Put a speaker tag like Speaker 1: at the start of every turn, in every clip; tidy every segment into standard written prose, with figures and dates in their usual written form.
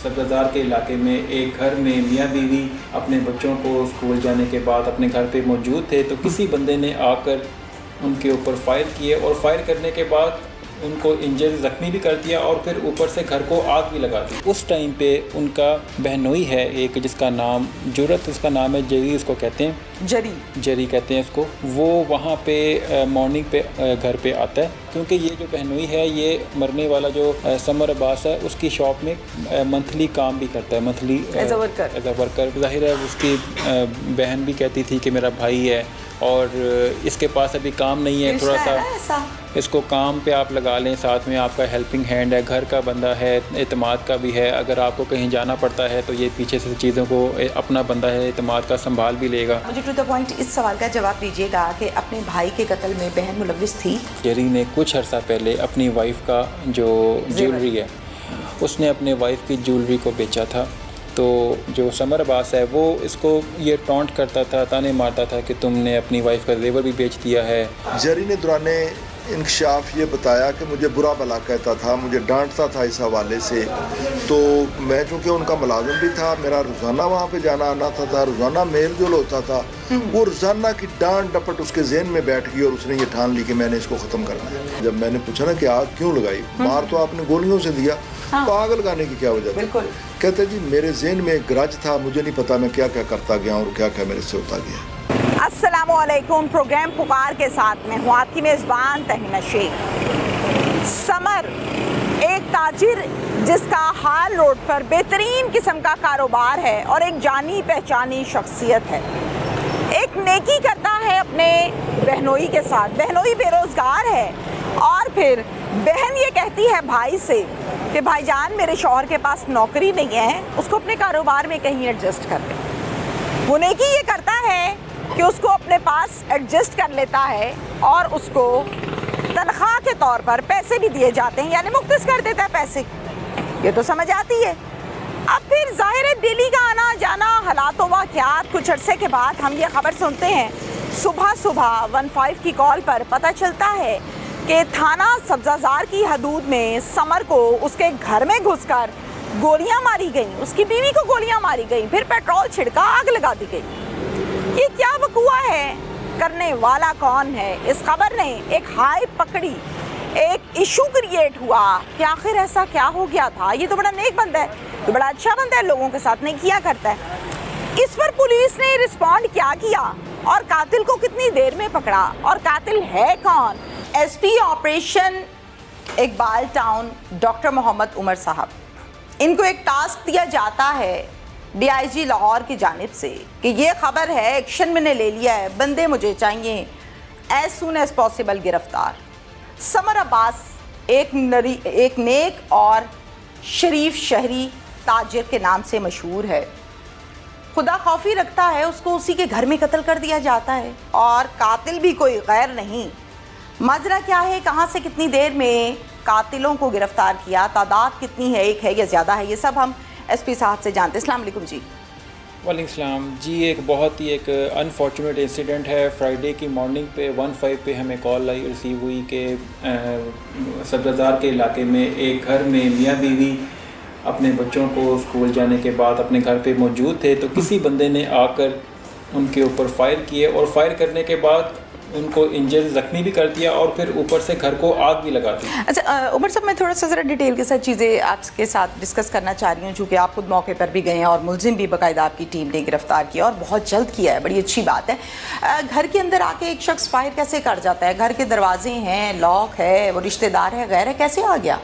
Speaker 1: सब्ज़ाज़ार के इलाके में एक घर में मियाँ बीवी अपने बच्चों को स्कूल जाने के बाद अपने घर पे मौजूद थे, तो किसी बंदे ने आकर उनके ऊपर फायर किए और फायर करने के बाद उनको इंजर ज़ख्मी भी कर दिया और फिर ऊपर से घर को आग भी लगा दी। उस टाइम पे उनका बहनोई है एक, जिसका नाम जुरत, उसका नाम है, जरी उसको कहते हैं, जरी कहते हैं इसको। वो वहाँ पे मॉर्निंग पे घर पे आता है, क्योंकि ये जो बहनोई है ये मरने वाला जो समर अब्बास है उसकी शॉप में मंथली काम भी करता है, मंथली एज अ वर्कर। ज़ाहिर है उसकी बहन भी कहती थी कि मेरा भाई है और इसके पास अभी काम नहीं है, थोड़ा सा इसको काम पे आप लगा लें, साथ में आपका हेल्पिंग हैंड है, घर का बंदा है, एतमाद का भी है, अगर आपको कहीं जाना पड़ता है तो ये पीछे से चीज़ों को अपना बंदा है, एतमाद का संभाल भी लेगा।
Speaker 2: मुझे टू द पॉइंट इस सवाल का जवाब दीजिएगा कि अपने भाई के कत्ल में बहन मुलव्विस थी। जेरी
Speaker 1: ने कुछ अर्सा पहले अपनी वाइफ का जो ज्वेलरी है उसने अपने वाइफ की ज्वेलरी को बेचा था, तो जो समर अब्बास है वो इसको ये टॉन्ट करता था, ताने मारता था कि तुमने अपनी वाइफ का जेवर भी बेच दिया है।
Speaker 3: जेरी ने दौराने इंकशाफ ये बताया कि मुझे बुरा भला कहता था, मुझे डांटता था इस हवाले से, तो मैं चूँकि उनका मुलाजिम भी था, मेरा रोज़ाना वहाँ पे जाना आना था, रोज़ाना मेल जोल होता था, वो रोज़ाना की डांट डपट उसके जहन में बैठ गई और उसने ये ठान ली कि मैंने इसको ख़त्म करना है। जब मैंने पूछा ना कि आग क्यों लगाई, मार तो आपने गोलियों से दिया, तो आग लगाने की क्या वजह थी? कहते जी मेरे जहन में एक ग्रज था, मुझे नहीं पता मैं क्या क्या करता गया और क्या क्या मेरे से होता गया।
Speaker 2: अस्सलामुअलैकुम, प्रोग्राम पुकार के साथ में हूँ आपकी मेज़बान तहीना शेख। समर एक ताजिर जिसका हाल रोड पर बेहतरीन किस्म का कारोबार है और एक जानी पहचानी शख्सियत है, एक नेकी करता है अपने बहनोई के साथ। बहनोई बेरोज़गार है और फिर बहन ये कहती है भाई से कि भाईजान मेरे शौहर के पास नौकरी नहीं है, उसको अपने कारोबार में कहीं एडजस्ट कर ले। वो नेकी ये करता है कि उसको अपने पास एडजस्ट कर लेता है और उसको तनख्वाह के तौर पर पैसे भी दिए जाते हैं, यानी मुख्तस कर देता है पैसे। ये तो समझ आती है। अब फिर जाहिर है डेली का आना जाना, हालात व वाक़यात, कुछ अरसे के बाद हम ये खबर सुनते हैं, सुबह 15 की कॉल पर पता चलता है कि थाना सब्ज़ाज़ार की हदूद में समर को उसके घर में घुसकर गोलियां मारी गईं, उसकी बीवी को गोलियां मारी गईं, फिर पेट्रोल छिड़का आग लगा दी गई। ये क्या वक़ुआ है, करने वाला कौन है? इस खबर ने एक हाई पकड़ी, एक इशू क्रिएट हुआ कि आखिर ऐसा क्या हो गया था। ये तो बड़ा नेक बंदा है, तो बड़ा अच्छा बंदा है, लोगों के साथ नहीं किया करता है। इस पर पुलिस ने रिस्पॉन्ड क्या किया और कातिल को कितनी देर में पकड़ा और कातिल है कौन? SP operation Iqbal town doctor Mohammad Umar साहब, इनको एक टास्क दिया जाता है DIG लाहौर की जानिब से कि ये खबर है, एक्शन मैंने ले लिया है, बंदे मुझे चाहिए एज सून एज पॉसिबल गिरफ्तार। समर अब्बास एक नेक और शरीफ शहरी ताजिर के नाम से मशहूर है, खुदा खौफी रखता है, उसको उसी के घर में कत्ल कर दिया जाता है और कातिल भी कोई गैर नहीं। माजरा क्या है, कहाँ से कितनी देर में कातिलों को गिरफ्तार किया, तादाद कितनी है, एक है या ज़्यादा है, ये सब हम SP साहब से जानते हैं। अस्सलाम वालेकुम जी।
Speaker 1: वालेकुम सलाम जी। एक बहुत ही एक अनफॉर्चुनेट इंसिडेंट है। फ्राइडे की मॉर्निंग पे 15 पे हमें कॉल आई रिसीव हुई कि सब्ज़ाज़ार के इलाके में एक घर में मियाँ बीवी अपने बच्चों को स्कूल जाने के बाद अपने घर पे मौजूद थे, तो किसी बंदे ने आकर उनके ऊपर फायर किए और फायर करने के बाद उनको इंजर ज़ख्मी भी कर दिया और फिर ऊपर से घर को आग भी लगा दी।
Speaker 2: अच्छा उमर साहब, मैं थोड़ा सा ज़रा डिटेल के साथ चीज़ें आपके साथ डिस्कस करना चाह रही हूँ, चूँकि आप खुद मौके पर भी गए हैं और मुलजिम भी बाकायदा आपकी टीम ने गिरफ्तार किया और बहुत जल्द किया है, बड़ी अच्छी बात है। घर के अंदर आके एक शख्स फायर कैसे कर जाता है? घर के दरवाजे हैं, लॉक है, वो रिश्तेदार है, गैर है, कैसे आ गया?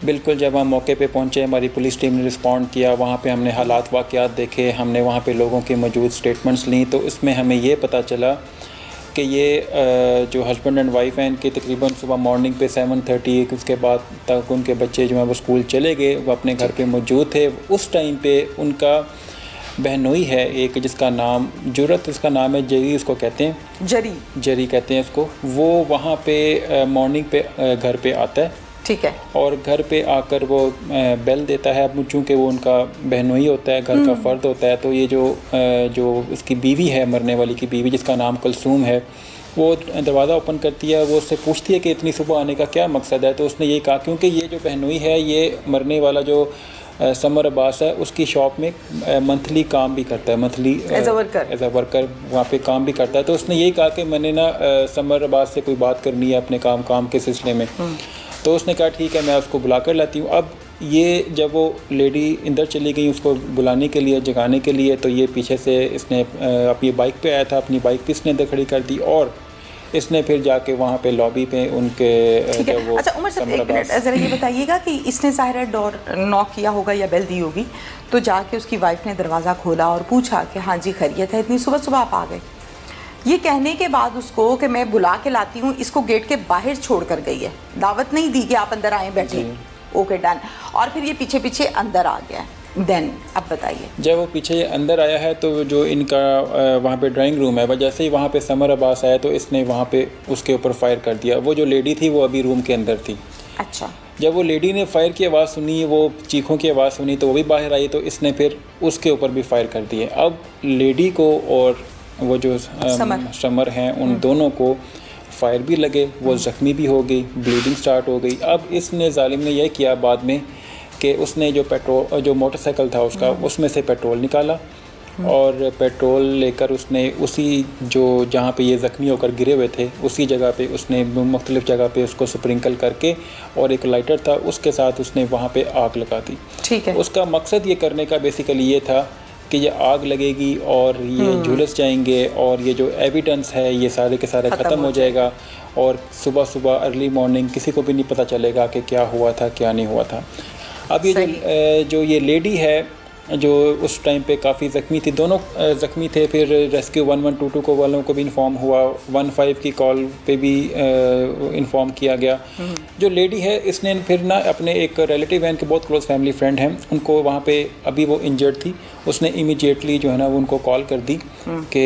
Speaker 1: बिल्कुल, जब हम मौके पे पहुंचे, हमारी पुलिस टीम ने रिस्पॉन्ड किया, वहाँ पे हमने हालात वाक़यात देखे, हमने वहाँ पे लोगों के मौजूद स्टेटमेंट्स ली, तो इसमें हमें ये पता चला कि ये जो हस्बैंड एंड वाइफ हैं, इनके तकरीबन सुबह मॉर्निंग पे 7:30 उसके बाद तक उनके बच्चे जो हैं वो स्कूल चले गए, वो अपने घर पे मौजूद थे। उस टाइम पे उनका बहनोई है एक, जिसका नाम जुरत, उसका नाम है, जरी उसको कहते हैं, जरी कहते हैं इसको। वो वहाँ पे मॉर्निंग पे घर पे आता है,
Speaker 2: ठीक है, और
Speaker 1: घर पे आकर वो बेल देता है। अब चूँकि वो उनका बहनोई होता है, घर का फ़र्द होता है, तो ये जो इसकी बीवी है, मरने वाली की बीवी, जिसका नाम कुलसूम है, वो दरवाज़ा ओपन करती है। वो उससे पूछती है कि इतनी सुबह आने का क्या मकसद है, तो उसने ये कहा क्योंकि ये जो बहनोई है, ये मरने वाला जो समर अब्बास है, उसकी शॉप में मंथली काम भी करता है, मंथली एज अ वर्कर वहाँ पे काम भी करता है। तो उसने यही कहा कि मैंने ना समर अब्बास से कोई बात करनी है अपने काम के सिलसिले में। तो उसने कहा ठीक है, मैं उसको बुला कर लाती हूँ। अब ये जब वो लेडी अंदर चली गई उसको बुलाने के लिए, जगाने के लिए, तो ये पीछे से इसने अपनी बाइक पे आया था, अपनी बाइक भी इसने अंदर खड़ी कर दी और इसने फिर जाके वहाँ पे लॉबी पे उनके वो।
Speaker 2: अच्छा उमर साहब, एक मिनट ज़रा ये बताइएगा कि इसने ज़ाहिर है डोर नॉक किया होगा या बेल दी होगी, तो जाके उसकी वाइफ ने दरवाज़ा खोला और पूछा कि हाँ जी खैरियत है, इतनी सुबह सुबह आप आ गए। ये कहने के बाद उसको कि मैं बुला के लाती हूँ, इसको गेट के बाहर छोड़ कर गई है, दावत नहीं दी कि आप अंदर आए बैठे, ओके डन, और फिर ये पीछे पीछे अंदर आ गया। देन अब बताइए,
Speaker 1: जब वो पीछे अंदर आया है तो जो इनका वहाँ पे ड्राइंग रूम है, जैसे ही वहाँ पे समर अब्बास आया तो इसने वहाँ पे उसके ऊपर फायर कर दिया। वो जो लेडी थी वो अभी रूम के अंदर थी।
Speaker 2: अच्छा,
Speaker 1: जब वो लेडी ने फायर की आवाज़ सुनी, वो चीखों की आवाज़ सुनी, तो वो भी बाहर आई, तो इसने फिर उसके ऊपर भी फायर कर दिए। अब लेडी को और वो जो समर हैं उन दोनों को फायर भी लगे, वो ज़ख्मी भी हो गई, ब्लीडिंग स्टार्ट हो गई। अब इसने जालिम ने यह किया बाद में कि उसने जो मोटरसाइकिल था उसका, उसमें से पेट्रोल निकाला और पेट्रोल लेकर उसने उसी जहाँ पे ये ज़ख्मी होकर गिरे हुए थे उसी जगह पे उसने मुख्तलिफ़ जगह पे उसको स्प्रिंकल करके और एक लाइटर था उसके साथ उसने वहाँ पे आग लगा दी।
Speaker 2: ठीक है।
Speaker 1: उसका मकसद ये करने का बेसिकली ये था कि ये आग लगेगी और ये झुलस जाएंगे और ये जो एविडेंस है ये सारे के सारे ख़त्म हो जाएगा और सुबह सुबह अर्ली मॉर्निंग किसी को भी नहीं पता चलेगा कि क्या हुआ था क्या नहीं हुआ था। अब ये जो ये लेडी है जो उस टाइम पे काफ़ी ज़ख्मी थी, दोनों ज़ख्मी थे, फिर रेस्क्यू 1122 को वालों को भी इन्फॉर्म हुआ, 15 की कॉल पे भी इन्फॉर्म किया गया। जो लेडी है इसने फिर ना अपने एक रिलेटिव हैं, इनके बहुत क्लोज फैमिली फ्रेंड हैं, उनको वहाँ पे अभी वो इंजर्ड थी, उसने इमीडिएटली जो है ना वो उनको कॉल कर दी कि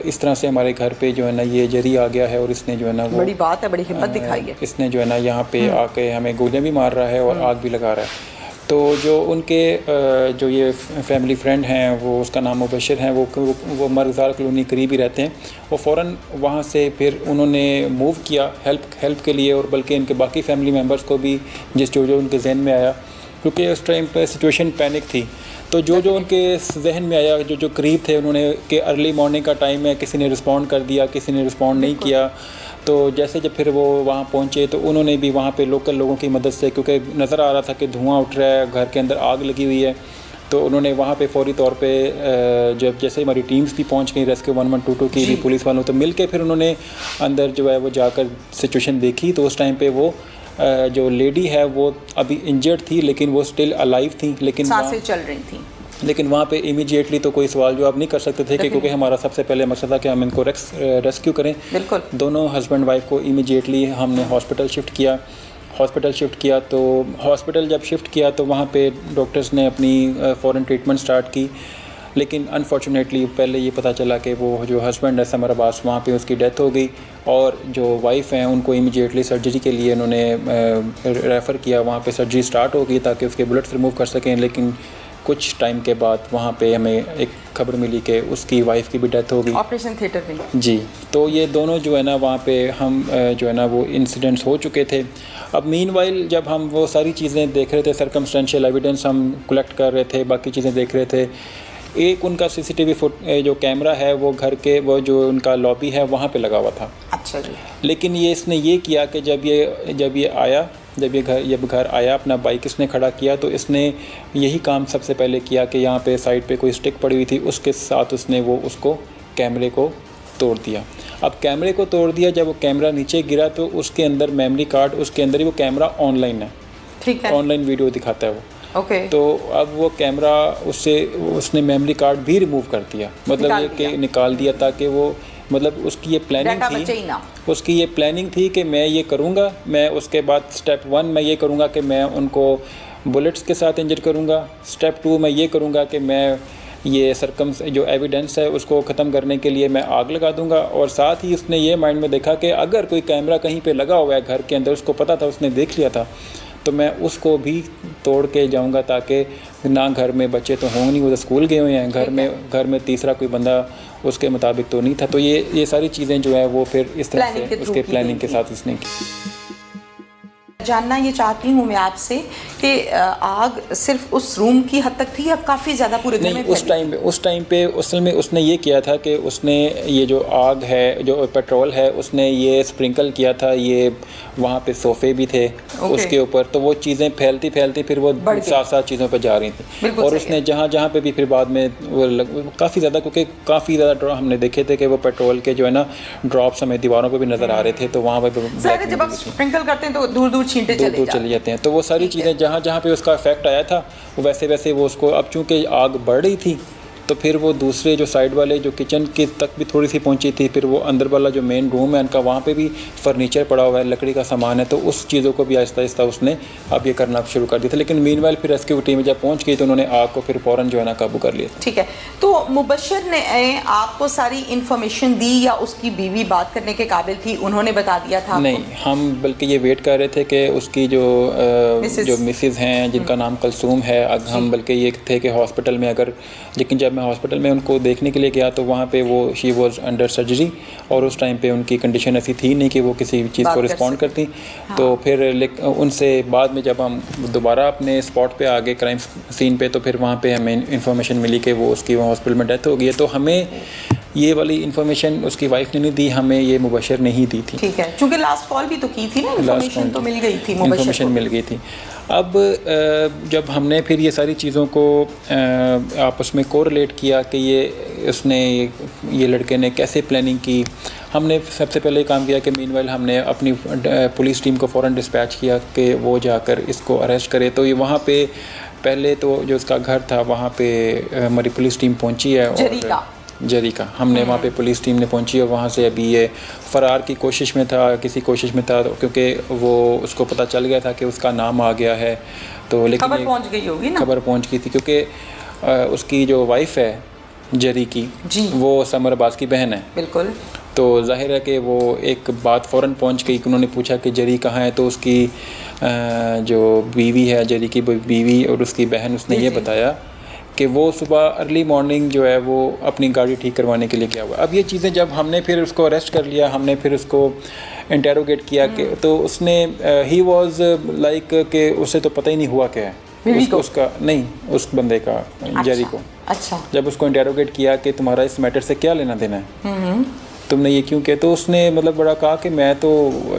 Speaker 1: इस तरह से हमारे घर पे जो है ना ये जरी आ गया है और इसने जो है ना वो
Speaker 2: बड़ी बात है, बड़ी हिम्मत दिखाई है,
Speaker 1: इसने जो है ना यहाँ पे आके हमें गोलियाँ भी मार रहा है और आग भी लगा रहा है। तो जो उनके जो ये फैमिली फ्रेंड हैं वो उसका नाम मुबशिर हैं, वो मरज़ार कॉलोनी करीब ही रहते हैं, वो फ़ौरन वहाँ से फिर उन्होंने मूव किया हेल्प के लिए और बल्कि इनके बाकी फैमिली मेम्बर्स को भी जो उनके जहन में आया, क्योंकि उस टाइम पे सिचुएशन पैनिक थी, तो जो उनके जहन में आया जो करीब थे उन्होंने कि अर्ली मॉर्निंग का टाइम है, किसी ने रिस्पॉन्ड कर दिया, किसी ने रिस्पॉन्ड नहीं किया। तो जैसे जब फिर वो वहाँ पहुँचे तो उन्होंने भी वहाँ पे लोकल लोगों की मदद से, क्योंकि नज़र आ रहा था कि धुआं उठ रहा है, घर के अंदर आग लगी हुई है, तो उन्होंने वहाँ पे फौरी तौर पे जब जैसे हमारी टीम्स भी पहुँच गई, रेस्क्यू 1122 की भी पुलिस वालों, तो मिल के फिर उन्होंने अंदर जो है वो जाकर सिचुएशन देखी। तो उस टाइम पे वो जो लेडी है वो अभी इंजर्ड थी लेकिन वो स्टिल अलाइव थी, लेकिन
Speaker 2: सांसें चल रही थी,
Speaker 1: लेकिन वहाँ पे इमीडिएटली तो कोई सवाल जवाब नहीं कर सकते थे क्योंकि हमारा सबसे पहले मकसद था कि हम इनको रेस्क्यू करें।
Speaker 2: बिल्कुल।
Speaker 1: दोनों हस्बैंड वाइफ को इमीडिएटली हमने हॉस्पिटल शिफ्ट किया। तो हॉस्पिटल जब शिफ्ट किया तो वहाँ पे डॉक्टर्स ने अपनी फ़ौरन ट्रीटमेंट स्टार्ट की, लेकिन अनफॉर्चुनेटली पहले ये पता चला कि वो जो हस्बैंड है समर अब्बास, वहाँ पे उसकी डेथ हो गई और जो वाइफ़ हैं उनको इमीडिएटली सर्जरी के लिए इन्होंने रेफ़र किया। वहाँ पे सर्जरी स्टार्ट हो गई ताकि उसके बुलेट्स रिमूव कर सकें, लेकिन कुछ टाइम के बाद वहाँ पे हमें एक खबर मिली कि उसकी वाइफ की भी डेथ हो गई
Speaker 2: ऑपरेशन थिएटर में।
Speaker 1: जी, तो ये दोनों जो है ना वहाँ पे हम जो है ना वो इंसिडेंट्स हो चुके थे। अब मीनवाइल जब हम वो सारी चीज़ें देख रहे थे, सर्कमस्टेंशियल एविडेंस हम कलेक्ट कर रहे थे, बाकी चीज़ें देख रहे थे, एक उनका CCTV जो कैमरा है वो घर के वो जो उनका लॉबी है वहाँ पे लगा हुआ था।
Speaker 2: अच्छा जी।
Speaker 1: लेकिन ये इसने ये किया कि जब ये घर आया अपना बाइक इसने खड़ा किया तो इसने यही काम सबसे पहले किया कि यहाँ पे साइड पे कोई स्टिक पड़ी हुई थी, उसके साथ उसने उसको कैमरे को तोड़ दिया। अब कैमरे को तोड़ दिया, जब वो कैमरा नीचे गिरा तो उसके अंदर मेमोरी कार्ड, उसके अंदर ही वो कैमरा ऑनलाइन है,
Speaker 2: ठीक है,
Speaker 1: ऑनलाइन वीडियो दिखाता है वो।
Speaker 2: ओके।
Speaker 1: तो अब वो कैमरा उसने मेमोरी कार्ड भी रिमूव कर दिया, मतलब ये कि निकाल दिया ताकि वो मतलब उसकी ये प्लानिंग थी कि मैं ये करूँगा, मैं उसके बाद स्टेप 1 मैं ये करूँगा कि मैं उनको बुलेट्स के साथ इंजर करूँगा, स्टेप 2 मैं ये करूँगा कि मैं ये जो एविडेंस है उसको ख़त्म करने के लिए मैं आग लगा दूँगा। और साथ ही उसने ये माइंड में देखा कि अगर कोई कैमरा कहीं पे लगा हुआ है घर के अंदर, उसको पता था, उसने देख लिया था, तो मैं उसको भी तोड़ के जाऊंगा ताकि ना घर में बच्चे तो होंगे नहीं, वो तो स्कूल गए हुए हैं, घर में तीसरा कोई बंदा उसके मुताबिक तो नहीं था। तो ये सारी चीज़ें जो है वो फिर इस तरह से उसके प्लानिंग के साथ इसने की।
Speaker 2: जानना ये चाहती हूँ मैं आपसे कि आग सिर्फ उस रूम की हद तक थी या काफ़ी ज़्यादा पूरे घर में?
Speaker 1: उस टाइम पे असल में उसने ये किया था कि उसने ये जो आग है, जो पेट्रोल है, उसने ये स्प्रिंकल किया था, ये वहाँ पे सोफ़े भी थे उसके ऊपर, तो वो चीज़ें फैलती फिर वो साथ चीज़ों पर जा रही थी। और उसने जहाँ पे भी फिर बाद में वो काफ़ी ज़्यादा, क्योंकि काफ़ी ज़्यादा हमने देखे थे कि वो पेट्रोल के जो है ना ड्रॉप्स हमें दीवारों पर भी नज़र आ रहे थे, तो वहाँ पर
Speaker 2: जब आप स्प्रिंकल करते हैं तो दूर छींटे
Speaker 1: चले जाते हैं। तो वो सारी चीज़ें जहाँ पे उसका इफेक्ट आया था वो वैसे वो उसको, अब चूँकि आग बढ़ रही थी तो फिर वो दूसरे जो साइड वाले जो किचन के तक भी थोड़ी सी पहुंची थी, फिर वो अंदर वाला जो मेन रूम है उनका, वहाँ पे भी फर्नीचर पड़ा हुआ है, लकड़ी का सामान है, तो उस चीज़ों को भी आहिस्ता आहिस्ता उसने अब ये करना शुरू कर दिया था। लेकिन मीनवाइल फिर रेस्क्यू टीम जब पहुँच गई तो उन्होंने आग को फिर फ़ौरन जो है ना काबू कर लिया।
Speaker 2: ठीक है, तो मुबशर ने आपको सारी इन्फॉर्मेशन दी या उसकी बीवी बात करने के काबिल थी, उन्होंने बता दिया था?
Speaker 1: नहीं, हम बल्कि ये वेट कर रहे थे कि उसकी जो मिसेज़ हैं जिनका नाम कलसूम है, हम बल्कि ये थे कि हॉस्पिटल में अगर, लेकिन जब मैं हॉस्पिटल में उनको देखने के लिए गया तो वहाँ पे वो शी वॉज अंडर सर्जरी और उस टाइम पे उनकी कंडीशन ऐसी थी नहीं कि वो किसी चीज़ को रिस्पॉन्ड करती। हाँ। तो फिर उनसे बाद में जब हम दोबारा अपने स्पॉट पे आ गए क्राइम सीन पे, तो फिर वहाँ पे हमें इंफॉर्मेशन मिली कि वो उसकी वहाँ हॉस्पिटल में डेथ हो गई है। तो हमें ये वाली इन्फॉर्मेशन उसकी वाइफ ने नहीं दी, हमें ये मुबशर ने ही दी थी।
Speaker 2: ठीक है, क्योंकि लास्ट कॉल भी तो की थी ना, इन्फॉर्मेशन तो मिल गई थी,
Speaker 1: इन्फॉर्मेशन मिल गई थी। अब जब हमने फिर ये सारी चीज़ों को आपस में कोरिलेट किया कि ये लड़के ने कैसे प्लानिंग की, हमने सबसे पहले काम किया कि मीनवाइल हमने अपनी पुलिस टीम को फ़ौरन डिस्पैच किया कि वो जाकर इसको अरेस्ट करे। तो ये वहाँ पे पहले तो जो उसका घर था वहाँ पे हमारी पुलिस टीम पहुँची है, जरीका हमने वहाँ पे पुलिस टीम ने पहुंची और वहाँ से अभी ये फ़रार की कोशिश में था, क्योंकि वो उसको पता चल गया था कि उसका नाम आ गया है, तो लेकिन
Speaker 2: खबर पहुंच गई होगी ना,
Speaker 1: खबर पहुंच गई थी क्योंकि उसकी जो वाइफ है जरी की
Speaker 2: जी,
Speaker 1: वो समर अब्बास की बहन है।
Speaker 2: बिल्कुल,
Speaker 1: तो जाहिर है कि वो एक बात फ़ौरन पहुंच गई कि उन्होंने पूछा कि जरी कहाँ है, तो उसकी जो बीवी है, जरी की बीवी और उसकी बहन, उसने ये बताया कि वो सुबह अर्ली मॉर्निंग जो है वो अपनी गाड़ी ठीक करवाने के लिए गया हुआ। अब ये चीज़ें जब हमने फिर उसको अरेस्ट कर लिया, हमने फिर उसको इंटेरोगेट किया कि तो उसने ही वाज लाइक कि उसे तो पता ही नहीं हुआ क्या है, उसका नहीं, उस बंदे का, जरी को।
Speaker 2: अच्छा,
Speaker 1: जब उसको इंटेरोगेट किया कि तुम्हारा इस मैटर से क्या लेना देना है, तुमने ये क्यों किया, तो उसने मतलब बड़ा कहा कि मैं तो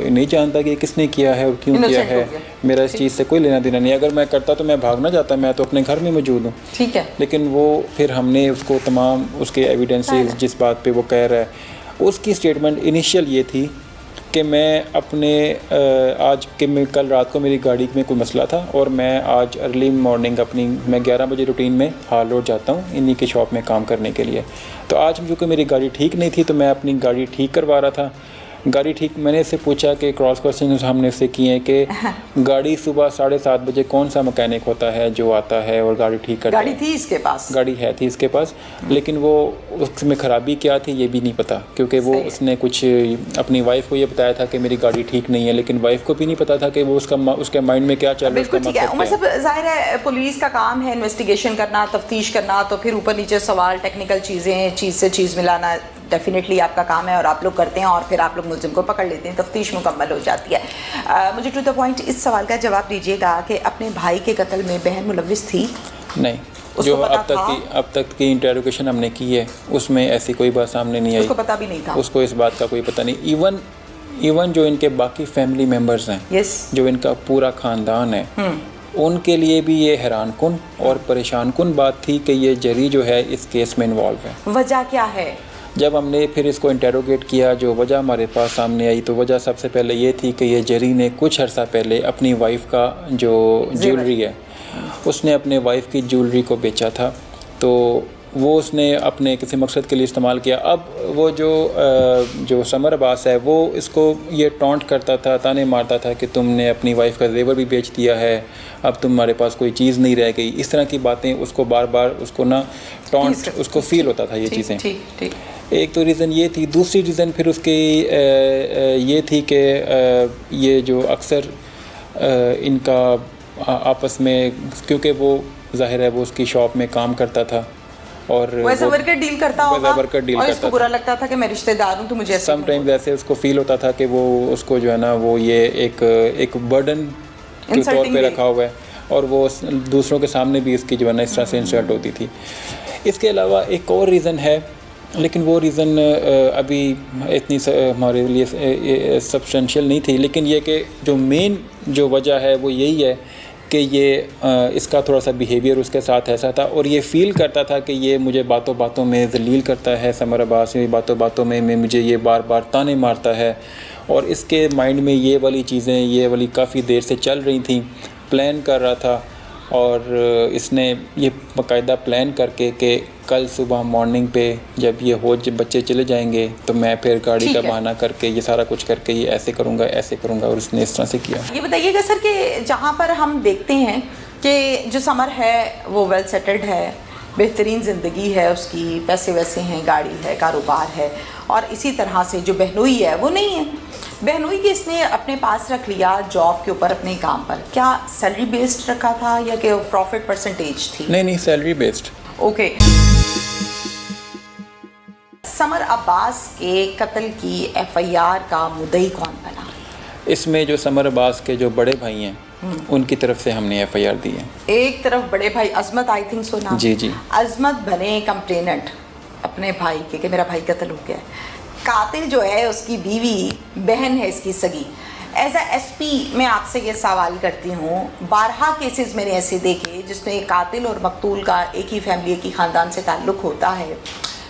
Speaker 1: नहीं जानता कि किसने किया है और क्यों किया है, मेरा इस चीज़ से कोई लेना देना नहीं, अगर मैं करता तो मैं भाग ना जाता, मैं तो अपने घर में मौजूद हूँ।
Speaker 2: ठीक है,
Speaker 1: लेकिन वो फिर हमने उसको तमाम उसके एविडेंसेस, जिस बात पे वो कह रहा है, उसकी स्टेटमेंट इनिशियल ये थी कि मैं अपने कल रात को मेरी गाड़ी में कोई मसला था और मैं आज अर्ली मॉर्निंग मैं 11 बजे रूटीन में हाल रोड जाता हूँ इन्हीं की शॉप में काम करने के लिए। तो आज चूँकि मेरी गाड़ी ठीक नहीं थी तो मैं अपनी गाड़ी ठीक करवा रहा था। गाड़ी ठीक, मैंने इससे पूछा कि क्रॉस क्वेश्चन हमने उससे किए हैं कि गाड़ी सुबह 7:30 बजे कौन सा मैकेनिक होता है जो आता है और गाड़ी ठीक करता है।
Speaker 2: गाड़ी थी इसके पास,
Speaker 1: गाड़ी थी इसके पास, लेकिन वो उसमें ख़राबी क्या थी ये भी नहीं पता, क्योंकि वो उसने कुछ अपनी वाइफ को ये बताया था कि मेरी गाड़ी ठीक नहीं है, लेकिन वाइफ को भी नहीं पता था कि वो उसके माइंड में क्या चल रहा है।
Speaker 2: मतलब जाहिर है पुलिस का काम है इन्वेस्टिगेशन करना, तफ्तीश करना, तो फिर ऊपर नीचे सवाल, टेक्निकल चीज़ें, चीज़ से चीज़ मिलाना डेफिनेटली आपका काम है और आप लोग करते हैं और फिर आप लोग मुलजिम को पकड़ लेते हैं, तफ्तीश मुकम्मल हो जाती है। मुझे टू द पॉइंट इस सवाल का जवाब दीजिएगा कि अपने भाई के कत्ल में बहन मुलव्विस थी?
Speaker 1: नहीं, जो अब तक की इंटेरोगेशन हमने की है उसमें ऐसी कोई बात सामने नहीं आई,
Speaker 2: उसको पता भी नहीं था,
Speaker 1: उसको इस बात का कोई पता नहीं। इवन जो इनके बाकी फैमिली मेम्बर्स हैं, जो इनका पूरा ख़ानदान है, उनके लिए भी ये हैरान कुन और परेशान कुन बात थी कि ये जरी जो है इस केस में इन्वॉल्व है।
Speaker 2: वजह क्या है?
Speaker 1: जब हमने फिर इसको इंटेरोगेट किया, जो वजह हमारे पास सामने आई, तो वजह सबसे पहले ये थी कि ये जरी ने कुछ अर्सा पहले अपनी वाइफ का जो ज्वेलरी है, उसने अपने वाइफ की ज्वेलरी को बेचा था, तो वो उसने अपने किसी मकसद के लिए इस्तेमाल किया। अब वो जो समर अब्बास है वो इसको ये टॉन्ट करता था, ताने मारता था कि तुमने अपनी वाइफ का जेवर भी बेच दिया है, अब तुम्हारे पास कोई चीज़ नहीं रह गई। इस तरह की बातें उसको बार बार उसको ना टॉन्ट उसको फील होता था ये चीज़ें। एक तो रीज़न ये थी। दूसरी रीज़न फिर उसकी ये थी कि ये जो अक्सर इनका आपस में, क्योंकि वो ज़ाहिर है वो उसकी शॉप में काम करता था और
Speaker 2: वो ऐसा वर्कर डील करता होगा और इसको बुरा लगता था कि मैं रिश्तेदार हूँ तो मुझे
Speaker 1: समटाइम्स ऐसे उसको फील होता था कि वो उसको जो है ना वो ये एक बर्डन के तौर पे रखा हुआ है और वो दूसरों के सामने भी इसकी जो है ना इस तरह से इंसल्ट होती थी। इसके अलावा एक और रीज़न है, लेकिन वो रीज़न अभी इतनी हमारे लिए सब्सटेंशियल नहीं थी, लेकिन ये कि जो मेन जो वजह है वो यही है कि ये इसका थोड़ा सा बिहेवियर उसके साथ ऐसा था और ये फ़ील करता था कि ये मुझे बातों बातों में ज़लील करता है, समर अब्बास में बातों बातों में मुझे ये बार बार ताने मारता है और इसके माइंड में ये वाली चीज़ें ये वाली काफ़ी देर से चल रही थी, प्लान कर रहा था और इसने ये बाकायदा प्लान करके कि कल सुबह मॉर्निंग पे जब बच्चे चले जाएंगे तो मैं फिर गाड़ी का बहाना करके ये सारा कुछ करके ये ऐसे करूँगा और उसने इस तरह से किया।
Speaker 2: ये बताइएगा सर कि जहाँ पर हम देखते हैं कि जो समर है वो वेल सेटल्ड है, बेहतरीन ज़िंदगी है उसकी, पैसे वैसे हैं, गाड़ी है, कारोबार है, और इसी तरह से जो बहनोई है वो नहीं है। बहनोई की इसने अपने पास रख लिया जॉब के ऊपर, अपने काम पर। क्या सैलरी बेस्ड रखा था या कि प्रॉफिट परसेंटेज थी?
Speaker 1: नहीं, salary based.
Speaker 2: Okay. Summer Abbas के कत्ल की FIR का मुद्दई कौन बना?
Speaker 1: इसमें जो समर अब्बास के जो बड़े भाई हैं उनकी तरफ से हमने FIR दी है।
Speaker 2: एक तरफ बड़े भाई अजमत, आई थिंक सो नाम,
Speaker 1: जी,
Speaker 2: अजमत बने कंप्लेनेंट अपने भाई के कि मेरा भाई कत्ल हो गया है। कातिल जो है उसकी बीवी बहन है इसकी सगी। एज अ SP मैं आपसे ये सवाल करती हूँ, 12 केसेस मैंने ऐसे देखे जिसमें कातिल और मकतूल का एक ही फैमिली, एक ही ख़ानदान से ताल्लुक़ होता है।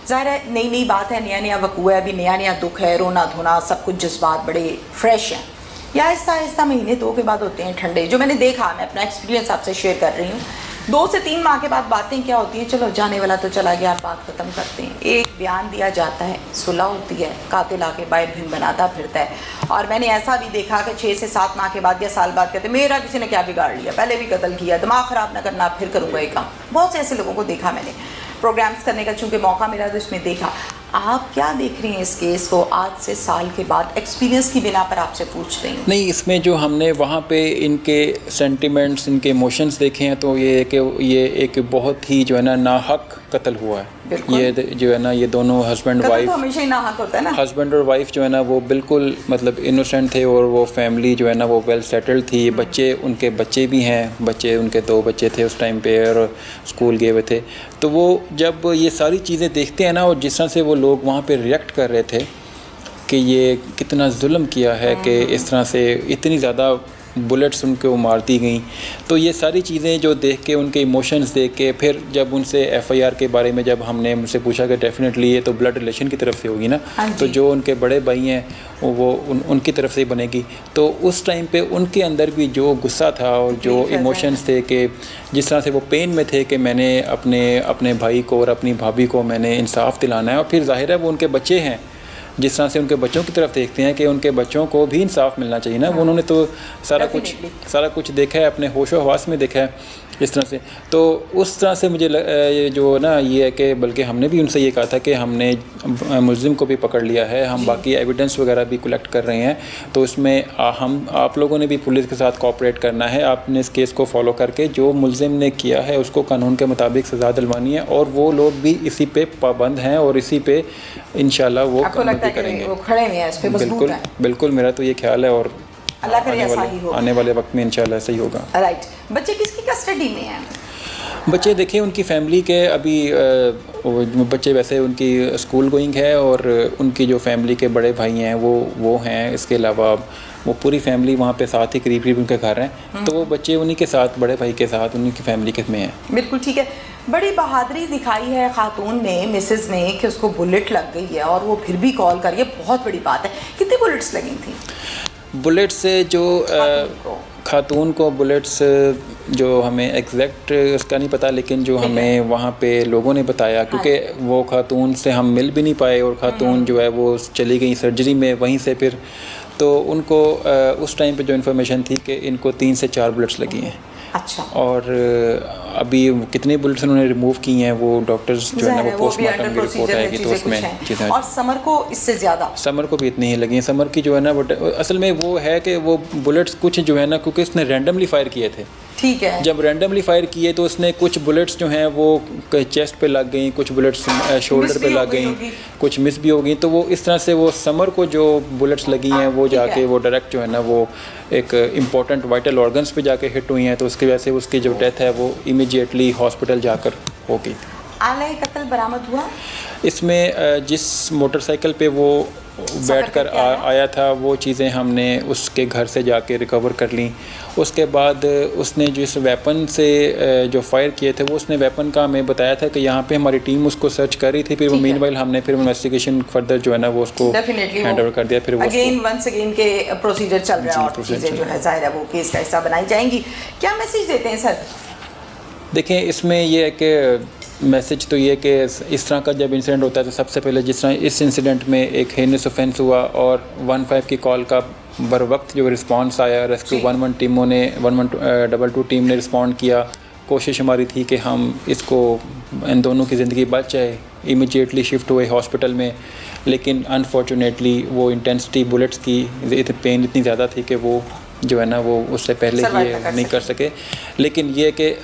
Speaker 2: ज़ाहिर है नई नई बात है, नया वक़ूआ है, अभी नया दुख है, रोना धोना सब कुछ जज्बात बड़े फ्रेश हैं। या आहिस्ता महीने 2 के बाद होते हैं ठंडे। जो मैंने देखा, मैं अपना एक्सपीरियंस आपसे शेयर कर रही हूँ। 2 से 3 माह के बाद बातें क्या होती हैं, चलो जाने वाला तो चला गया, बात ख़त्म करते हैं। एक बयान दिया जाता है, सुलह होती है, कातिल आके बाइट भिन बनाता फिरता है। और मैंने ऐसा भी देखा कि 6 से 7 माह के बाद या साल बाद कहते मेरा किसी ने क्या बिगाड़ लिया, पहले भी कत्ल किया, दिमाग ख़राब ना करना, फिर करूँगा ये काम। बहुत से ऐसे लोगों को देखा मैंने, प्रोग्राम्स करने का चूँकि मौका मिला तो इसमें देखा। आप क्या देख रही हैं इस केस को आज से साल के बाद? एक्सपीरियंस की बिना पर आपसे पूछ रही हूँ।
Speaker 1: नहीं, इसमें जो हमने वहाँ पे इनके सेंटिमेंट्स, इनके इमोशंस देखे हैं तो ये एक बहुत ही जो है ना नाहक कत्ल हुआ है। ये जो है ना ये दोनों हस्बैंड वाइफ,
Speaker 2: तो हमेशा ही नाहक होता है ना,
Speaker 1: हस्बैंड और वाइफ जो है ना वो बिल्कुल मतलब इनोसेंट थे और वो फैमिली जो है ना वो वेल सेटल्ड थी। उनके बच्चे भी हैं, उनके 2 बच्चे थे उस टाइम पे और स्कूल गए हुए थे। तो वो जब ये सारी चीज़ें देखते हैं ना और जिस तरह से वो लोग वहाँ पे रिएक्ट कर रहे थे कि ये कितना जुल्म किया है कि इस तरह से इतनी ज़्यादा बुलेट्स उनको मारती गई, तो ये सारी चीज़ें जो देख के उनके इमोशंस देख के फिर जब उनसे FIR के बारे में जब हमने मुझसे पूछा कि डेफिनेटली ये तो ब्लड रिलेशन की तरफ से होगी ना, तो जो उनके बड़े भाई हैं वो उनकी तरफ से ही बनेगी। तो उस टाइम पे उनके अंदर भी जो गुस्सा था और जो इमोशंस थे कि जिस तरह से वो पेन में थे कि मैंने अपने भाई को और अपनी भाभी को मैंने इंसाफ दिलाना है। और फिर जाहिर है वो उनके बच्चे हैं, जिस तरह से उनके बच्चों की तरफ देखते हैं कि उनके बच्चों को भी इंसाफ मिलना चाहिए ना। उन्होंने तो सारा कुछ देखा है, अपने होशो हवास में देखा है इस तरह से। तो उस तरह से मुझे ये जो ना ये है कि बल्कि हमने भी उनसे ये कहा था कि हमने मुल्ज़िम को भी पकड़ लिया है, हम बाकी एविडेंस वगैरह भी कलेक्ट कर रहे हैं, तो इसमें आप लोगों ने भी पुलिस के साथ कोऑपरेट करना है। आपने इस केस को फॉलो करके जो मुल्ज़िम ने किया है उसको कानून के मुताबिक सज़ा दिलवानी है और वो लोग भी इसी पे पाबंद हैं और इसी पे इंशाल्लाह वो करेंगे।
Speaker 2: वो खड़े हैं इस पे, मजबूत हैं।
Speaker 1: बिल्कुल मेरा तो ये ख्याल है और
Speaker 2: अल्लाह करे ऐसा ही हो।
Speaker 1: आने वाले वक्त में इंशाल्लाह ऐसा ही होगा।
Speaker 2: राइट। बच्चे किसकी कस्टडी में हैं?
Speaker 1: बच्चे देखिए उनकी फैमिली के अभी बच्चे वैसे उनकी स्कूल गोइंग है और उनकी जो फैमिली के बड़े भाई हैं वो हैं। इसके अलावा वो पूरी फैमिली वहाँ पे साथ ही करीब उनके घर हैं, तो वो बच्चे उन्हीं के साथ, बड़े भाई के साथ, उन्हीं की फैमिली के में हैं।
Speaker 2: बिल्कुल ठीक है। बड़ी बहादुरी दिखाई है खातून ने, मिसेस ने, कि उसको बुलेट लग गई है और वो फिर भी कॉल कर, ये बहुत बड़ी बात है। कितनी बुलेट्स लगी थी?
Speaker 1: बुलेट से जो खातून को बुलेट्स जो हमें एग्जैक्ट उसका नहीं पता, लेकिन जो हमें वहाँ पे लोगों ने बताया, क्योंकि वो खातून से हम मिल भी नहीं पाए और खातून जो है वो चली गई सर्जरी में वहीं से फिर, तो उनको उस टाइम पे जो इन्फॉर्मेशन थी कि इनको 3 से 4 बुलेट्स लगी हैं।
Speaker 2: अच्छा।
Speaker 1: और अभी कितने बुलेट्स उन्होंने रिमूव की हैं वो डॉक्टर्स जो है ना वो पोस्टमार्टम की रिपोर्ट आएगी तो उसमें चीज़ें।
Speaker 2: और समर को इससे ज़्यादा,
Speaker 1: समर को भी इतनी ही लगी हैं। समर की जो है ना वो असल में वो है कि वो बुलेट्स कुछ जो है ना क्योंकि उसने रैंडमली फायर किए थे,
Speaker 2: ठीक है।
Speaker 1: जब रैंडमली फायर किए तो उसने कुछ बुलेट्स जो हैं वो चेस्ट पे लग गई, कुछ बुलेट्स शोल्डर पे लग गई, कुछ मिस भी हो गई। तो वो इस तरह से वो समर को जो बुलेट्स लगी हैं वो जाके वो डायरेक्ट जो है ना वो एक इम्पॉर्टेंट वाइटल ऑर्गन्स पे जाके हिट हुई हैं। तो उसकी वजह से उसकी जो डेथ है वो इमीडिएटली हॉस्पिटल जाकर हो गई।
Speaker 2: आला कत्ल बरामद हुआ
Speaker 1: इसमें जिस मोटरसाइकिल पे वो बैठकर आया था वो चीज़ें हमने उसके घर से जाके रिकवर कर ली। उसके बाद उसने जिस वेपन से जो फायर किए थे वो उसने वेपन का हमें बताया था कि यहाँ पे हमारी टीम उसको सर्च कर रही थी। फिर वो मीनवाइल हमने फिर इन्वेस्टिगेशन फर्दर जो है ना वो उसको हैंड ओवर कर दिया। फिर वो
Speaker 2: वंस अगेन के प्रोसीजर चल रहा है और चीज़ें जो है ज़ाहिर है वो केस का हिस्सा बनाई जाएंगी। क्या मैसेज देते हैं सर?
Speaker 1: देखें इसमें ये है कि मैसेज तो ये कि इस तरह का जब इंसिडेंट होता है तो सबसे पहले जिस तरह इस इंसिडेंट में एक हेनियस ऑफेंस हुआ और 15 की कॉल का बर वक्त जो रिस्पांस आया, रेस्क्यू 11 टीमों ने 1122 टीम ने रिस्पॉन्ड किया। कोशिश हमारी थी कि हम इसको इन दोनों की ज़िंदगी बच जाए, इमीडिएटली शिफ्ट हुए हॉस्पिटल में। लेकिन अनफॉर्चुनेटली वो इंटेंसिटी बुलेट्स की पेन इतनी ज़्यादा थी कि वो जो है ना वो उससे पहले ही नहीं कर सके। लेकिन ये कि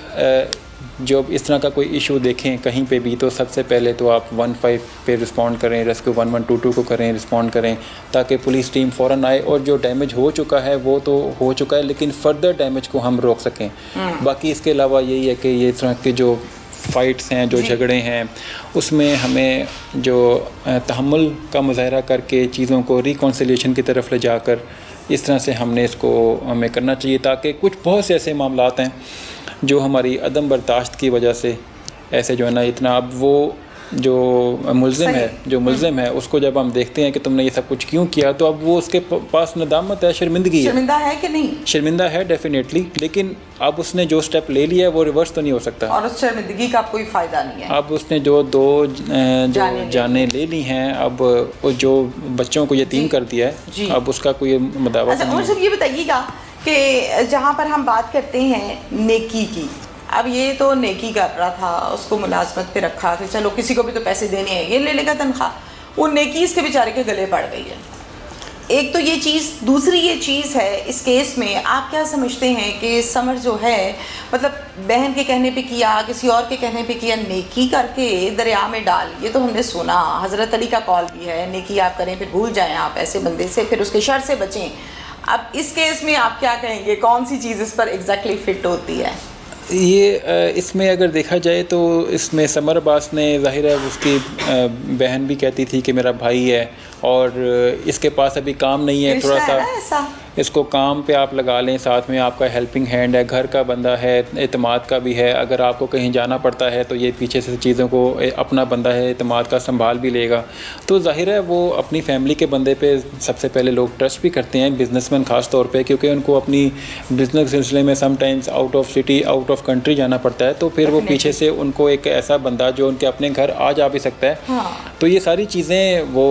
Speaker 1: जब इस तरह का कोई इशू देखें कहीं पे भी तो सबसे पहले तो आप 15 पे रिस्पॉन्ड करें, रेस्क्यू 1122 को करें, रिस्पॉन्ड करें ताकि पुलिस टीम फ़ौरन आए और जो डैमेज हो चुका है वो तो हो चुका है लेकिन फर्दर डैमेज को हम रोक सकें। बाकी इसके अलावा यही है कि ये तरह के जो फ़ाइट्स हैं, जो झगड़े हैं, उसमें हमें जो तहम्मुल का मुज़ाहरा करके चीज़ों को रिकॉन्सिलिएशन की तरफ ले जाकर इस तरह से हमें करना चाहिए ताकि कुछ बहुत से ऐसे मामलात हैं जो हमारी अदम बर्दाश्त की वजह से ऐसे जो है ना इतना अब वो जो मुल्ज़िम है उसको जब हम देखते हैं कि तुमने ये सब कुछ क्यों किया तो अब वो उसके पास नदामत है, शर्मिंदगी है।
Speaker 2: शर्मिंदा है कि नहीं?
Speaker 1: शर्मिंदा है डेफिनेटली, लेकिन अब उसने जो स्टेप ले लिया है वो रिवर्स तो नहीं हो सकता
Speaker 2: और उस शर्मिंदगी का कोई फ़ायदा नहीं है।
Speaker 1: अब उसने जो जाने ले ली हैं, अब जो बच्चों को यतीम कर दिया है, अब उसका कोई मदावा नहीं है।
Speaker 2: और सब ये बताइएगा कि जहाँ पर हम बात करते हैं नेकी की, अब ये तो नेकी कर रहा था, उसको मुलाजमत पे रखा कि चलो किसी को भी तो पैसे देने हैं, ये ले लेगा तनख्वाह, वो नेकी इसके बेचारे के गले पड़ गई है। एक तो ये चीज़, दूसरी ये चीज़ है इस केस में आप क्या समझते हैं कि समर जो है मतलब बहन के कहने पे किया, किसी और के कहने पे किया, नेकी करके दरिया में डाल, ये तो हमने सुना, हज़रत अली का कॉल भी है, नेकी आप करें फिर भूल जाएं आप ऐसे बंदे से, फिर उसके शर से बचें। अब इस केस में आप क्या कहेंगे, कौन सी चीज़ इस पर एग्जैक्टली फिट होती है?
Speaker 1: ये इसमें अगर देखा जाए तो इसमें समर अब्बास ने ज़ाहिर है उसकी बहन भी कहती थी कि मेरा भाई है और इसके पास अभी काम नहीं है, थोड़ा सा इसको काम पे आप लगा लें, साथ में आपका हेल्पिंग हैंड है, घर का बंदा है, एतमाद का भी है, अगर आपको कहीं जाना पड़ता है तो ये पीछे से चीज़ों को अपना बंदा है, एतमाद का संभाल भी लेगा। तो ज़ाहिर है वो अपनी फैमिली के बंदे पे सबसे पहले लोग ट्रस्ट भी करते हैं, बिजनेसमैन ख़ास तौर पे, क्योंकि उनको अपनी बिजनेस सिलसिले में sometimes out of city, out of country जाना पड़ता है, तो फिर वो पीछे से उनको एक ऐसा बंदा जो उनके अपने घर आ जा भी सकता है। तो ये सारी चीज़ें वो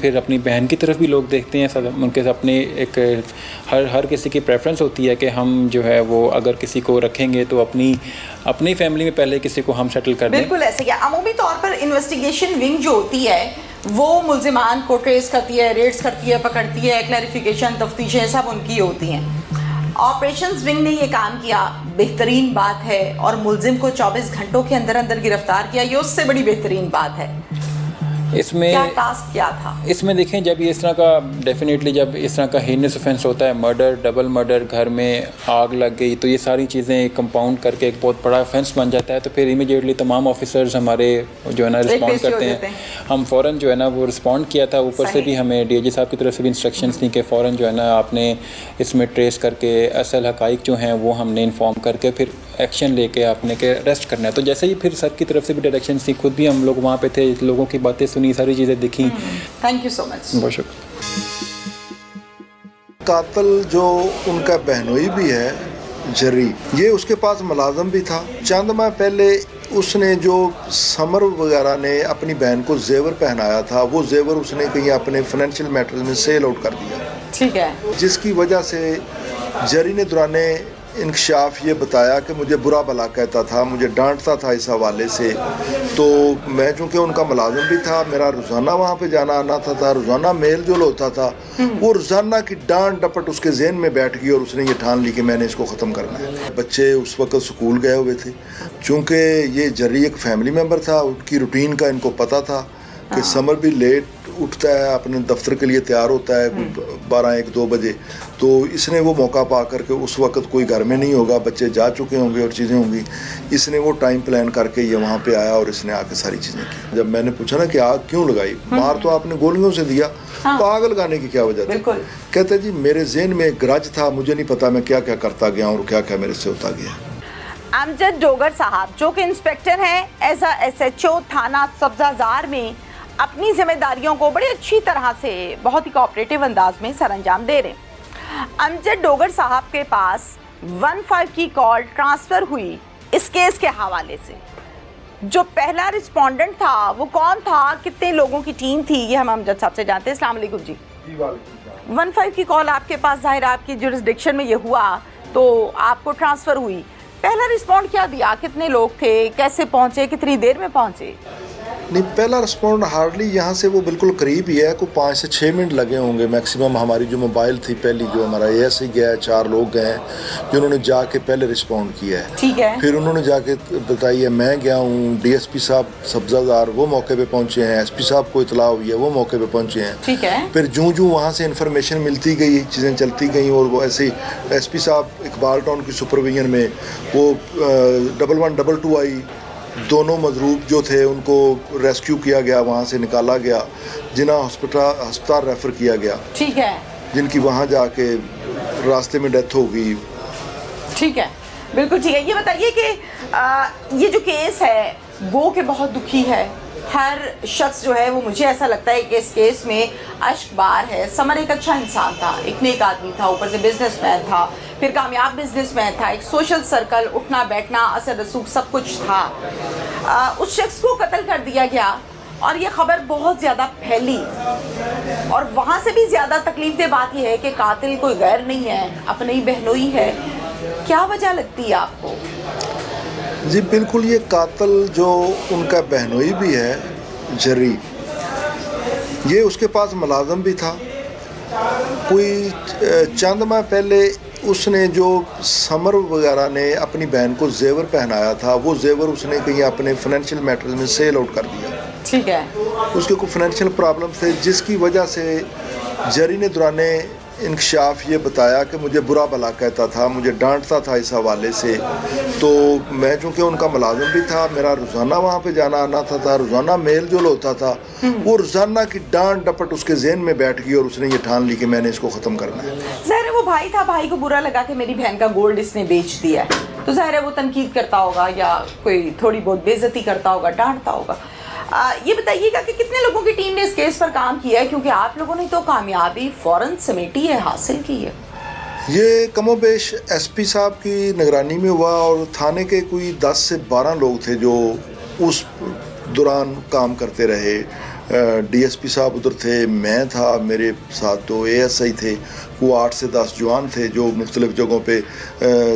Speaker 1: फिर अपनी बहन की तरफ भी लोग देखते हैं, उनके अपने एक हर किसी की प्रेफरेंस होती है कि हम जो है वो अगर किसी को रखेंगे तो अपनी फैमिली में पहले किसी को हम सेटल कर दें।
Speaker 2: बिल्कुल ऐसे ही अमूमी तौर पर इन्वेस्टिगेशन विंग जो होती है वो मुल्जिमान को ट्रेस करती है, रेड्स करती है, पकड़ती है, क्लैरिफिकेशन, तफ्तीशें सब उनकी होती हैं। ऑपरेशंस विंग ने ये काम किया, बेहतरीन बात है, और मुल्जिम को 24 घंटों के अंदर अंदर गिरफ्तार किया, ये उससे बड़ी बेहतरीन बात है।
Speaker 1: इसमें
Speaker 2: क्या टास्क क्या था?
Speaker 1: इसमें देखें जब ये इस तरह का डेफिनेटली जब इस तरह का हीनियस ऑफेंस होता है, मर्डर, डबल मर्डर, घर में आग लग गई, तो ये सारी चीज़ें कंपाउंड करके एक बहुत बड़ा ऑफेंस बन जाता है। तो फिर इमीडिएटली तमाम ऑफिसर्स हमारे जो है ना रिस्पॉन्ड करते हैं। हम फ़ौरन जो है ना वो रिस्पॉन्ड किया था, ऊपर से भी हमें डीआईजी साहब की तरफ से भी इंस्ट्रक्शंस थी कि फ़ौरन जो है ना आपने इसमें ट्रेस करके असल हक़ाइक़ जो हैं वो हमने इन्फॉर्म करके फिर एक्शन लेके आपने के अरेस्ट करना है। तो जैसे ही फिर सर की तरफ से भी डायरेक्शन थी, खुद भी हम लोग वहाँ पे थे, लोगों की बातें सुनी, सारी चीज़ें दिखी।
Speaker 2: Thank you so much.
Speaker 1: बहुत शुक्रिया।
Speaker 3: कातिल जो उनका बहनोई भी है जरी, ये उसके पास मुलाजम भी था। चंद माह पहले उसने जो समर वगैरह ने अपनी बहन को जेवर पहनाया था, वो जेवर उसने कहीं अपने फाइनेंशियल मैटर्स में सेल आउट कर दिया,
Speaker 2: ठीक है,
Speaker 3: जिसकी वजह से जरी ने दुराने इंकशाफ ये बताया कि मुझे बुरा भला कहता था, मुझे डांटता था इस हवाले से। तो मैं चूँकि उनका मुलाजिम भी था, मेरा रोज़ाना वहाँ पे जाना आना था, रोज़ाना मेल जोल होता था। वो रोज़ाना की डांट डपट उसके जहन में बैठ गई और उसने ये ठान ली कि मैंने इसको ख़त्म करना है। बच्चे उस वक्त स्कूल गए हुए थे, चूँकि ये जर्री एक फैमिली मेम्बर था, उनकी रूटीन का इनको पता था कि समर भी लेट उठता है, अपने दफ्तर के लिए तैयार होता है 12-1-2 बजे। तो इसने वो मौका पा करके, उस वक्त कोई घर में नहीं होगा, बच्चे जा चुके होंगे और चीज़ें होंगी, इसने वो टाइम प्लान करके ये वहाँ पे आया और इसने आके सारी चीज़ें की। जब मैंने पूछा ना कि आग क्यों लगाई, मार तो आपने गोलियों से दिया, तो आग लगाने की क्या वजह थी? कहते जी मेरे जहन में एक ग्रज था, मुझे नहीं पता मैं क्या क्या करता गया और क्या क्या मेरे से होता गया।
Speaker 2: अमजद डोगर साहब जो कि इंस्पेक्टर हैं एज SHO थाना सब्जाजार में, अपनी जिम्मेदारियों को बड़ी अच्छी तरह से बहुत ही कोऑपरेटिव अंदाज में सरअंजाम दे रहे हैं। अमजद डोगर साहब के पास 15 की कॉल ट्रांसफ़र हुई इस केस के हवाले से। जो पहला रिस्पोंडेंट था वो कौन था, कितने लोगों की टीम थी, ये हम अमजद साहब से जानते हैं। अस्सलाम वालेकुम जी। 15 की कॉल आपके पास, जाहिर आपकी जुरिस्डिक्शन में ये हुआ तो आपको ट्रांसफ़र हुई। पहला रिस्पॉन्ड क्या दिया, कितने लोग थे, कैसे पहुँचे, कितनी देर में पहुँचे?
Speaker 3: नहीं, पहला रिस्पॉन्ड हार्डली यहाँ से वो बिल्कुल करीब ही है, कोई 5 से 6 मिनट लगे होंगे मैक्सिमम। हमारी जो मोबाइल थी पहली, जो हमारा ऐसे गया है, 4 लोग गए हैं जिन्होंने जाके पहले रिस्पॉन्ड किया है।
Speaker 2: ठीक है। फिर
Speaker 3: उन्होंने जाके बताई है, मैं गया हूँ, DSP साहब सब्जादार वो मौके पे पहुँचे हैं, SP साहब को इतला हुई है, वो मौके पे पहुँचे हैं।
Speaker 2: ठीक है।
Speaker 3: फिर जूँ वहाँ से इन्फॉर्मेशन मिलती गई, चीज़ें चलती गई, और वो ऐसे ही SP साहब इकबाल टाउन की सुपरविजन में वो 1122 आई, दोनों मजरूब जो थे उनको रेस्क्यू किया गया, वहाँ से निकाला गया, जिन्हें हस्पताल रेफ़र किया गया। ठीक है। जिनकी वहाँ जाके रास्ते में डेथ हो गई। ठीक है,
Speaker 2: बिल्कुल ठीक है। ये बताइए कि ये जो केस है गो के बहुत दुखी है, हर शख्स जो है वो, मुझे ऐसा लगता है कि इस केस में अश्कबार है। समर एक अच्छा इंसान था, एक नेक आदमी था, ऊपर से बिजनेसमैन था, फिर कामयाब बिजनेसमैन था, एक सोशल सर्कल, उठना बैठना, असर रसूख सब कुछ था। उस शख्स को कत्ल कर दिया गया और ये खबर बहुत ज़्यादा फैली, और वहाँ से भी ज़्यादा तकलीफ दे बात यह है कि कातिल कोई गैर नहीं है, अपनी ही बहनोई है। क्या वजह लगती है आपको?
Speaker 3: जी बिल्कुल, ये कातिल जो उनका बहनोई भी है जर्री, ये उसके पास मुलाजम भी था। कोई चंद माह पहले उसने जो समर वगैरह ने अपनी बहन को जेवर पहनाया था, वो जेवर उसने कहीं अपने फाइनेंशियल मैटर्स में सेल आउट कर दिया। ठीक है। उसके कोई फाइनेंशियल प्रॉब्लम थे, जिसकी वजह से जर्री ने दौराने इंकशाफ ये बताया कि मुझे बुरा भला कहता था, मुझे डांटता था इस हवाले से। तो मैं चूँकि उनका मुलाजिम भी था, मेरा रोज़ाना वहाँ पे जाना आना था, रोज़ाना मेल जोल होता था। वो रोज़ाना की डांट डपट उसके जहन में बैठ गई और उसने ये ठान ली कि मैंने इसको ख़त्म करना है।
Speaker 2: ज़ाहिर है वो भाई था, भाई को बुरा लगा कि मेरी बहन का गोल्ड इसने बेच दिया है, तो ज़ाहिर है वो तनकीद करता होगा या कोई थोड़ी बहुत बेइज्जती करता होगा, डांटता होगा। ये बताइएगा कि कितने लोगों की टीम ने इस केस पर काम किया है, क्योंकि आप लोगों ने तो कामयाबी फ़ौरन समेटी है, हासिल की है।
Speaker 3: ये कमोबेश SP साहब की निगरानी में हुआ, और थाने के कोई 10 से 12 लोग थे जो उस दौरान काम करते रहे। DSP साहब उधर थे, मैं था, मेरे साथ 2 ASI थे, वो 8 से 10 जवान थे जो मुख्तलिफ़ जगहों पे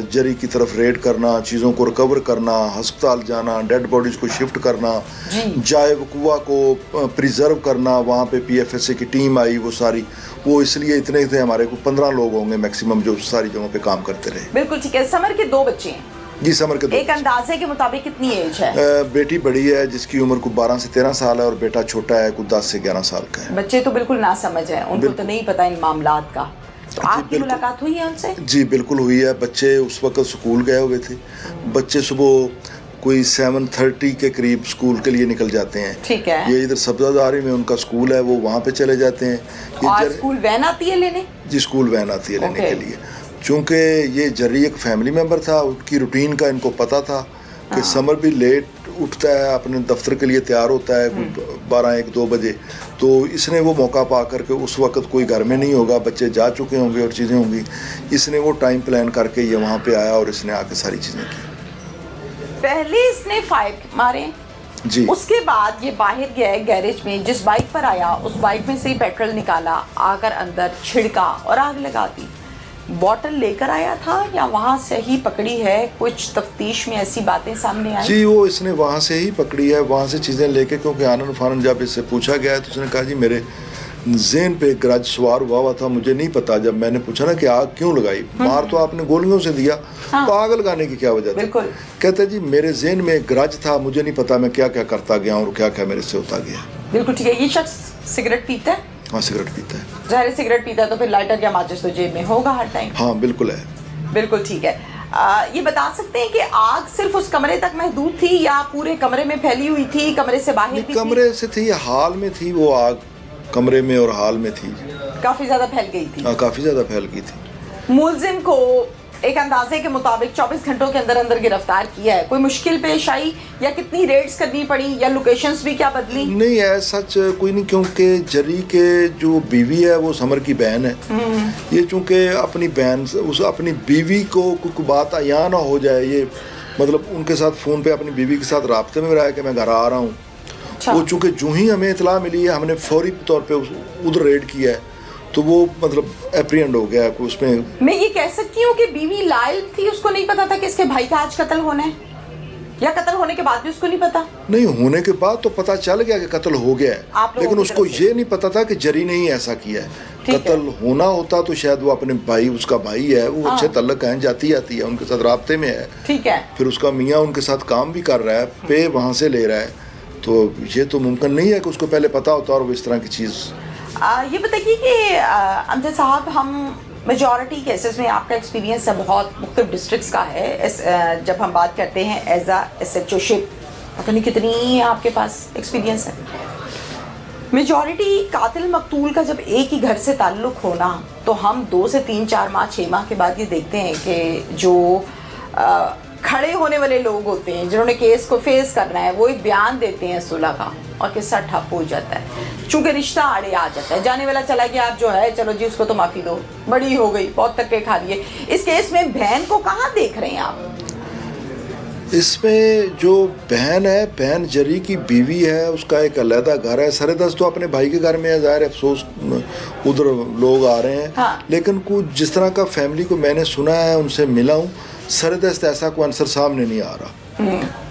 Speaker 3: जरी की तरफ रेड करना, चीज़ों को रिकवर करना, हस्पताल जाना, डेड बॉडीज़ को शिफ्ट करना, जाए वकुआ को प्रिजर्व करना। वहाँ पे PFSA की टीम आई, वो सारी, वो इसलिए इतने थे हमारे को 15 लोग होंगे मैक्सिमम जो सारी जगहों पे काम करते रहे।
Speaker 2: बिल्कुल ठीक है। समर के 2 बच्चे हैं
Speaker 3: जी, समर के 2।
Speaker 2: एक अंदाजे के मुताबिक कितनी एज है?
Speaker 3: बेटी बड़ी है जिसकी उम्र को 12 से 13 साल है, और बेटा छोटा है, को 10 से 11 साल का है।
Speaker 2: बच्चे तो बिल्कुल ना समझ है, उनको तो नहीं पता इन मामलात का। तो आपकी मुलाकात हुई है उनसे? जी
Speaker 3: बिल्कुल हुई है। बच्चे उस वक्त स्कूल गए हुए थे। बच्चे सुबह कोई 7:30 के करीब स्कूल के लिए निकल जाते हैं।
Speaker 2: ठीक है।
Speaker 3: ये इधर सब्जादारी में उनका स्कूल है, वो वहाँ पे चले जाते हैं।
Speaker 2: और स्कूल वैन आती है लेने? जी,
Speaker 3: स्कूल वैन आती है लेने के लिए। चूँकि ये जर्री एक फैमिली मेम्बर था, उनकी रूटीन का इनको पता था कि समर भी लेट उठता है, अपने दफ्तर के लिए तैयार होता है 12-1-2 बजे। तो इसने वो मौका पा करके, उस वक्त कोई घर में नहीं होगा, बच्चे जा चुके होंगे और चीज़ें होंगी, इसने वो टाइम प्लान करके ये वहाँ पे आया और इसने आके सारी चीज़ें की।
Speaker 2: पहले इसने 5 मारे जी, उसके बाद ये बाहर गया गैरेज में, जिस बाइक पर आया उस बाइक में से ही पेट्रोल निकाला, आकर अंदर छिड़का और आग लगा दी। बॉटल लेकर आया था या वहाँ से ही पकड़ी है? कुछ तफ्तीश में ऐसी बातें सामने आई?
Speaker 3: जी, वो इसने वहाँ से ही पकड़ी है, वहाँ से चीज़ें लेके, क्योंकि आनन फानन जब इससे पूछा गया है तो उसने कहा जी मेरे ज़हन पे गरज सवार हुआ था, मुझे नहीं पता। जब मैंने पूछा ना कि आग क्यों लगाई, मार तो आपने गोलियों से दिया,
Speaker 2: हाँ।
Speaker 3: तो आग लगाने की क्या वजह थी? कहते जी मेरे ज़हन में गरज था, मुझे नहीं पता मैं क्या क्या करता गया और क्या क्या मेरे से होता गया।
Speaker 2: बिल्कुल ठीक है। ये शख्स सिगरेट पीता है?
Speaker 3: हाँ, सिगरेट पीता है।
Speaker 2: ज़ाहिर सिगरेट पीता है तो फिर लाइटर या माचिस तो जेब में होगा हर टाइम।
Speaker 3: हाँ बिल्कुल है।
Speaker 2: बिल्कुल ठीक है। ये बता सकते हैं कि आग सिर्फ उस कमरे तक महदूद थी या पूरे कमरे में फैली हुई थी, कमरे से बाहर भी
Speaker 3: कमरे से थी, हाल में थी वो आग, कमरे में और हाल में थी।
Speaker 2: काफी ज्यादा फैल गई थी।
Speaker 3: हाँ, काफी ज्यादा फैल गई थी।
Speaker 2: मुलजिम को एक अंदाजे के मुताबिक 24 घंटों के अंदर अंदर गिरफ्तार किया है। कोई मुश्किल पेश आई या कितनी रेड्स करनी पड़ी या लोकेशंस भी क्या बदली? नहीं
Speaker 3: है, सच कोई नहीं, क्योंकि जरी के जो बीवी है वो समर की बहन है। ये चूँकि अपनी बहन उस अपनी बीवी को कोई बात या ना हो जाए, ये मतलब उनके साथ फ़ोन पे अपनी बीवी के साथ राब्ते में रहा है कि मैं घर आ रहा हूँ। वो चूँकि जो ही हमें इतला मिली है, हमने फौरी तौर पे उधर रेड किया है, तो वो मतलब एप्रीहेंड हो गया उसमें।
Speaker 2: मैं ये कह सकती हूँ कि बीवी लायल थी, उसको नहीं पता था कि इसके भाई का आज कत्ल होना है, या कत्ल होने के बाद भी उसको नहीं पता?
Speaker 3: नहीं, होने के बाद तो पता चल गया कि कत्ल हो गया है, लेकिन उसको ये नहीं पता था कि जरी ने ही ऐसा किया है। कत्ल होना होता तो शायद वो अपने भाई, उसका भाई है वो अच्छे तल्लक हैं, जाती आती है, उनके साथ राब्ते में है।
Speaker 2: ठीक है।
Speaker 3: फिर उसका मियाँ उनके साथ काम भी कर रहा है, पे वहाँ से ले रहा है, तो ये तो मुमकिन नहीं है कि उसको पहले पता होता और वो इस तरह की चीज़।
Speaker 2: ये बताइए कि अमजद साहब, हम मेजॉरिटी केसेस में आपका एक्सपीरियंस है, बहुत मुख्तलिफ डिस्ट्रिक्ट्स का है। जब हम बात करते हैं एज अ SHO-शिप, पता नहीं कितनी आपके पास एक्सपीरियंस है। मेजॉरिटी कातिल मकतूल का जब एक ही घर से ताल्लुक़ होना, तो हम 2 से 3 4 माह 6 माह के बाद ये देखते हैं कि जो खड़े होने वाले लोग होते हैं जिन्होंने केस को फेस करना है, वो एक बयान देते हैं सुलह का और किस्सा ठप हो जाता है। चूँकि रिश्ता आड़े आ जाता है, जाने वाला चला गया, आप जो है चलो जी उसको तो माफ़ी दो, बड़ी हो गई, बहुत धक्के खा लिए। इस केस में बहन को कहाँ देख रहे हैं आप?
Speaker 3: इसमें जो बहन है, बहन जरी की बीवी है, उसका एक अलहदा घर है। सरेदस्त तो अपने भाई के घर में है, ज़ाहिर अफसोस उधर लोग आ रहे हैं।
Speaker 2: हाँ।
Speaker 3: लेकिन कुछ जिस तरह का फैमिली को मैंने सुना है, उनसे मिला हूँ, सरेदस्त ऐसा कोई आंसर सामने नहीं आ रहा।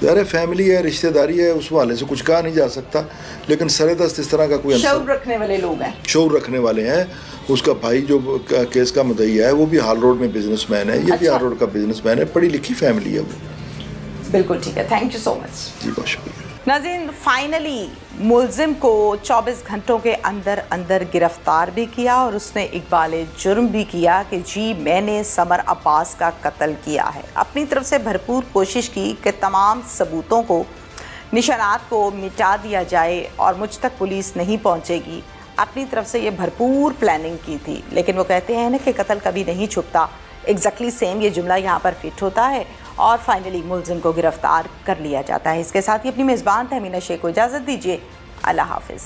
Speaker 3: ज़ाहिर फैमिली है, रिश्तेदारी है, उस वाले से कुछ कहा नहीं जा सकता, लेकिन सरेदस्त इस तरह का कोई
Speaker 2: शऊर रखने वाले लोग हैं,
Speaker 3: शऊर रखने वाले हैं। उसका भाई जो केस का मुद्दई है वो भी हाल रोड में बिजनेसमैन है, ये भी हाल रोड का बिजनेसमैन है, पढ़ी लिखी फैमिली है वो।
Speaker 2: बिल्कुल ठीक है, थैंक यू सो मच
Speaker 3: जी, बहुत शुक्रिया।
Speaker 2: नाज़रीन, फाइनली मुलजिम को 24 घंटों के अंदर अंदर गिरफ्तार भी किया और उसने इकबाल जुर्म भी किया कि जी मैंने समर अब्बास का कत्ल किया है। अपनी तरफ से भरपूर कोशिश की कि तमाम सबूतों को, निशानात को मिटा दिया जाए और मुझ तक पुलिस नहीं पहुंचेगी। अपनी तरफ से ये भरपूर प्लानिंग की थी, लेकिन वो कहते हैं ना कि कत्ल कभी नहीं छुपता। एग्जैक्टली सेम ये जुमला यहाँ पर फिट होता है और फाइनली मुलजिम को गिरफ्तार कर लिया जाता है। इसके साथ ही अपनी मेज़बान तहमीना शेख को इजाज़त दीजिए। अल्लाह हाफ़िज़।